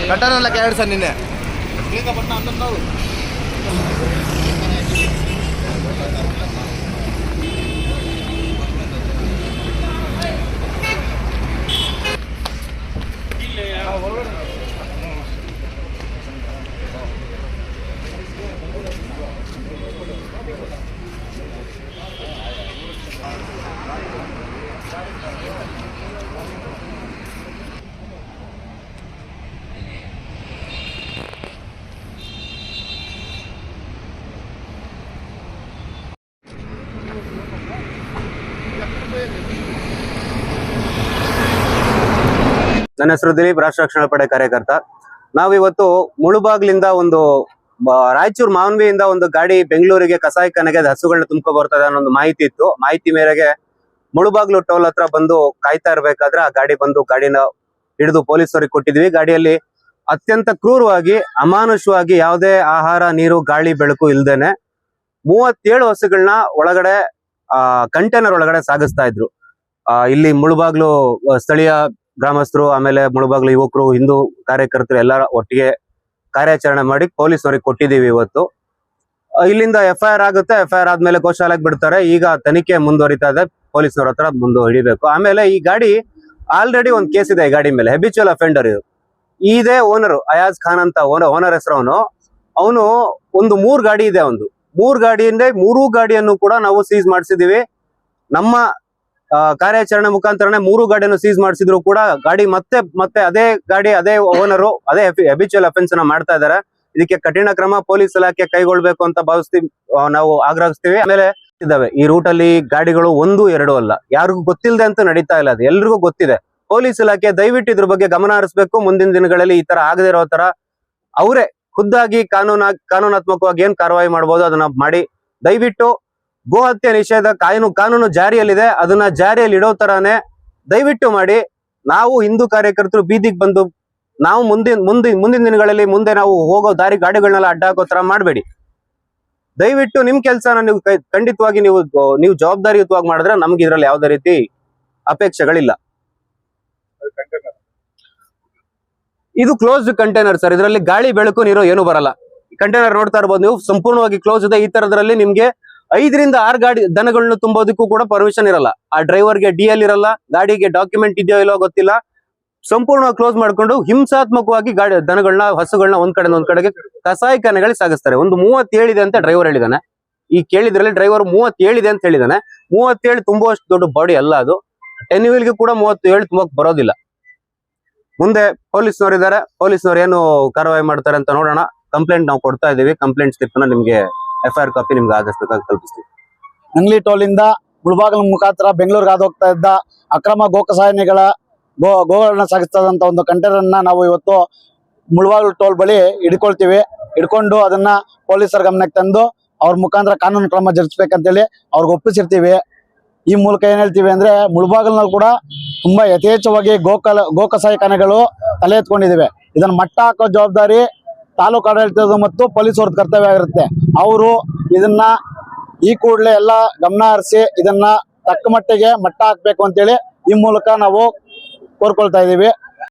ಕಟ್ಟರಲ್ಲ CAD sir ನಿನ್ನೆ ನನ್ನ ಹೆಸರು ದಿಲೀಪ್, ರಾಷ್ಟ್ರ ರಕ್ಷಣಾ ಪಡೆ ಕಾರ್ಯಕರ್ತ. ನಾವಿವತ್ತು ಮುಳುಬಾಗ್ಲಿಂದ ಒಂದು ರಾಯಚೂರು ಮಾವನ್ವಿಯಿಂದ ಒಂದು ಗಾಡಿ ಬೆಂಗಳೂರಿಗೆ ಕಸಾಯಿಖಾನೆಗೆ ಹಸುಗಳನ್ನ ತುಂಬ್ಕೊ ಬರ್ತದೆ ಅನ್ನೋ ಒಂದು ಮಾಹಿತಿ ಇತ್ತು. ಮಾಹಿತಿ ಮೇರೆಗೆ ಮುಳುಬಾಗ್ಲು ಟೋಲ್ ಹತ್ರ ಬಂದು ಕಾಯ್ತಾ ಇರ್ಬೇಕಾದ್ರೆ ಆ ಗಾಡಿ ಬಂದು ಗಾಡಿನ ಹಿಡಿದು ಪೊಲೀಸರಿಗೆ ಕೊಟ್ಟಿದ್ವಿ. ಗಾಡಿಯಲ್ಲಿ ಅತ್ಯಂತ ಕ್ರೂರವಾಗಿ, ಅಮಾನುಷವಾಗಿ, ಯಾವುದೇ ಆಹಾರ, ನೀರು, ಗಾಳಿ, ಬೆಳಕು ಇಲ್ದೇನೆ 37 ಹಸುಗಳನ್ನ ಒಳಗಡೆ ಕಂಟೈನರ್ ಒಳಗಡೆ ಸಾಗಿಸ್ತಾ ಇದ್ರು. ಇಲ್ಲಿ ಮುಳುಬಾಗ್ಲು ಸ್ಥಳೀಯ ಗ್ರಾಮಸ್ಥರು, ಆಮೇಲೆ ಮುಳುಬಾಗ್ಲು ಯುವಕರು, ಹಿಂದೂ ಕಾರ್ಯಕರ್ತರು ಎಲ್ಲರ ಒಟ್ಟಿಗೆ ಕಾರ್ಯಾಚರಣೆ ಮಾಡಿ ಪೊಲೀಸರಿಗೆ ಕೊಟ್ಟಿದ್ದೀವಿ. ಇವತ್ತು ಇಲ್ಲಿಂದ FIR ಆಗುತ್ತೆ. FIR ಆದ್ಮೇಲೆ ಗೋಶಾಲೆಗೆ ಬಿಡ್ತಾರೆ. ಈಗ ತನಿಖೆ ಮುಂದುವರಿತಾ ಇದೆ, ಪೊಲೀಸರ ಹತ್ರ ಮುಂದೆ ಹಿಡಿಬೇಕು. ಆಮೇಲೆ ಈ ಗಾಡಿ ಆಲ್ರೆಡಿ ಒಂದು ಕೇಸ್ ಇದೆ ಈ ಗಾಡಿ ಮೇಲೆ, ಹೆಬಿಚುವಲ್ ಅಫೆಂಡರ್. ಇದೇ ಓನರ್ ಅಯಾಜ್ ಖಾನ್ ಅಂತ ಓನರ್ ಹೆಸರು. ಅವನು ಒಂದು 3 ಗಾಡಿ ಇದೆ. 3 ಗಾಡಿಯಿಂದ 3 ಗಾಡಿಯನ್ನು ಕೂಡ ನಾವು ಸೀಸ್ ಮಾಡಿಸಿದೀವಿ. ನಮ್ಮ ಕಾರ್ಯಾಚರಣೆ ಮುಖಾಂತರನೇ 3 ಗಾಡಿಯನ್ನು ಸೀಸ್ ಮಾಡಿಸಿದ್ರು ಕೂಡ ಗಾಡಿ ಮತ್ತೆ ಅದೇ ಗಾಡಿ, ಅದೇ ಓನರು, ಅದೇ ಹೆಬಿಚುವಲ್ ಅಫೆನ್ಸ್ ನ ಮಾಡ್ತಾ ಇದ್ದಾರೆ. ಇದಕ್ಕೆ ಕಠಿಣ ಕ್ರಮ ಪೊಲೀಸ್ ಇಲಾಖೆ ಕೈಗೊಳ್ಬೇಕು ಅಂತ ಭಾವಿಸ್ತೀವಿ, ನಾವು ಆಗ್ರಹಿಸ್ತೀವಿ. ಆಮೇಲೆ ಇದಾವೆ ಈ ರೂಟ್ ಅಲ್ಲಿ ಗಾಡಿಗಳು 1, 2 ಅಲ್ಲ, ಯಾರಿಗೂ ಗೊತ್ತಿಲ್ಲದೆ ಅಂತೂ ನಡೀತಾ ಇಲ್ಲ. ಅದು ಎಲ್ರಿಗೂ ಗೊತ್ತಿದೆ. ಪೊಲೀಸ್ ಇಲಾಖೆ ದಯವಿಟ್ಟು ಇದ್ರ ಬಗ್ಗೆ ಗಮನ ಹರಿಸಬೇಕು. ಮುಂದಿನ ದಿನಗಳಲ್ಲಿ ಈ ತರ ಆಗದೆ ಇರೋ ತರ ಅವರೇ ಖುದ್ದಾಗಿ ಕಾನೂನಾತ್ಮಕವಾಗಿ ಏನ್ ಕಾರ್ಯವಾಹಿ ಮಾಡಬಹುದು ಅದನ್ನ ಮಾಡಿ. ದಯವಿಟ್ಟು ಗೋ ಹತ್ಯೆ ನಿಷೇಧ ಕಾನೂನು ಜಾರಿಯಲ್ಲಿದೆ, ಅದನ್ನ ಜಾರಿಯಲ್ಲಿ ಇಡೋ ತರಾನೇ ದಯವಿಟ್ಟು ಮಾಡಿ. ನಾವು ಹಿಂದೂ ಕಾರ್ಯಕರ್ತರು ಬೀದಿಗೆ ಬಂದು ನಾವು ಮುಂದಿನ ದಿನಗಳಲ್ಲಿ ಮುಂದೆ ನಾವು ಹೋಗೋ ದಾರಿ ಗಾಡಿಗಳನ್ನೆಲ್ಲ ಅಡ್ಡ ಹಾಕೋ ತರ ಮಾಡಬೇಡಿ. ದಯವಿಟ್ಟು ನಿಮ್ ಕೆಲಸನ ನೀವು ಖಂಡಿತವಾಗಿ ನೀವು ಜವಾಬ್ದಾರಿಯುತವಾಗಿ ಮಾಡಿದ್ರೆ ನಮ್ಗೆ ಇದ್ರಲ್ಲಿ ಯಾವುದೇ ರೀತಿ ಅಪೇಕ್ಷೆಗಳಿಲ್ಲ. ಇದು ಕ್ಲೋಸ್ಡ್ ಕಂಟೈನರ್ ಸರ್. ಇದರಲ್ಲಿ ಗಾಳಿ, ಬೆಳಕು, ನೀರು ಏನು ಬರಲ್ಲ. ಕಂಟೈನರ್ ನೋಡ್ತಾ ಇರ್ಬೋದು ನೀವು, ಸಂಪೂರ್ಣವಾಗಿ ಕ್ಲೋಸ್ ಇದೆ. ಈ ತರದ್ರಲ್ಲಿ ನಿಮ್ಗೆ 5 ರಿಂದ 6 ಗಾಡಿ ದನಗಳನ್ನ ತುಂಬೋದಕ್ಕೂ ಕೂಡ ಪರ್ಮಿಷನ್ ಇರಲ್ಲ. ಆ ಡ್ರೈವರ್ಗೆ DL ಇರಲ್ಲ, ಗಾಡಿಗೆ ಡಾಕ್ಯುಮೆಂಟ್ ಇದೆಯೋ ಇಲ್ಲೋ ಗೊತ್ತಿಲ್ಲ. ಸಂಪೂರ್ಣವಾಗಿ ಕ್ಲೋಸ್ ಮಾಡ್ಕೊಂಡು ಹಿಂಸಾತ್ಮಕವಾಗಿ ದನಗಳನ್ನ, ಹಸುಗಳನ್ನ ಒಂದ್ ಕಡೆಗೆ ಕಸಾಯಿಖಾನೆಗಳಿಗೆ ಸಾಗಿಸ್ತಾರೆ. ಒಂದು 37 ಇದೆ ಅಂತ ಡ್ರೈವರ್ ಹೇಳಿದಾನೆ. ಈ ಕೇಳಿದ್ರಲ್ಲಿ ಡ್ರೈವರ್ 37 ಇದೆ ಅಂತ ಹೇಳಿದಾನೆ. 37 ತುಂಬುವಷ್ಟು ದೊಡ್ಡ ಬಾಡಿ ಅಲ್ಲ ಅದು. 10 wheelಗೆ ಕೂಡ 37 ತುಂಬಕ್ ಬರೋದಿಲ್ಲ. ಮುಂದೆ ಪೊಲೀಸ್ನವ್ರು ಇದ್ದಾರೆ, ಪೊಲೀಸ್ನವ್ರು ಏನು ಕಾರ್ಯವಾಹಿ ಮಾಡ್ತಾರೆ ಅಂತ ನೋಡೋಣ. ಕಂಪ್ಲೇಂಟ್ ನಾವು ಕೊಡ್ತಾ ಇದೀವಿ. ಕಂಪ್ಲೇಂಟ್ ಸ್ಲಿಪ್ ನ ನಿಮ್ಗೆ FIR ಕಾಪಿ ನಿಮ್ಗೆ ಆದಷ್ಟು ಬೇಕಾಗಿ ತಲುಪಿಸ್ತೀವಿ. ನಂಗ್ಲಿ ಟೋಲಿಂದ ಮುಳುಬಾಗಿಲು ಮುಖಾಂತರ ಬೆಂಗಳೂರಿಗೆ ಹೋಗ್ತಾ ಇದ್ದ ಅಕ್ರಮ ಗೋಕಸಾಯನಿಗಳ ಗೋಗಳನ್ನ ಸಾಗಿಸ್ತದಂತ ಒಂದು ಕಂಟೈನರ್ನ ನಾವು ಇವತ್ತು ಮುಳುಬಾಗಿಲು ಟೋಲ್ ಬಳಿ ಹಿಡ್ಕೊಂಡು ಅದನ್ನ ಪೊಲೀಸರ ಗಮನಕ್ಕೆ ತಂದು ಅವ್ರ ಮುಖಾಂತರ ಕಾನೂನು ಕ್ರಮ ಜರುಗಿಸ್ಬೇಕಂತೇಳಿ ಅವ್ರಿಗೆ ಒಪ್ಪಿಸಿರ್ತೀವಿ. ಈ ಮೂಲಕ ಏನ್ ಹೇಳ್ತೀವಿ ಅಂದ್ರೆ, ಮುಳುಬಾಗಿಲಿನಲ್ಲಿ ಕೂಡ ತುಂಬಾ ಯಥೇಚ್ಛವಾಗಿ ಗೋಕಸಾಯಿಖಾನೆಗಳು ತಲೆ ಎತ್ಕೊಂಡಿದ್ದೇವೆ. ಇದನ್ನ ಮಟ್ಟ ಹಾಕೋ ಜವಾಬ್ದಾರಿ ತಾಲೂಕು ಆಡಳಿತದ ಮತ್ತು ಪೊಲೀಸರ ಕರ್ತವ್ಯ ಆಗಿರುತ್ತೆ. ಅವರು ಇದನ್ನ ಈ ಕೂಡಲೇ ಎಲ್ಲ ಗಮನ ಹರಿಸಿ ಇದನ್ನ ತಕ್ಕ ಮಟ್ಟಿಗೆ ಮಟ್ಟ ಹಾಕ್ಬೇಕು ಅಂತೇಳಿ ಈ ಮೂಲಕ ನಾವು ಕೋರ್ಕೊಳ್ತಾ ಇದೀವಿ.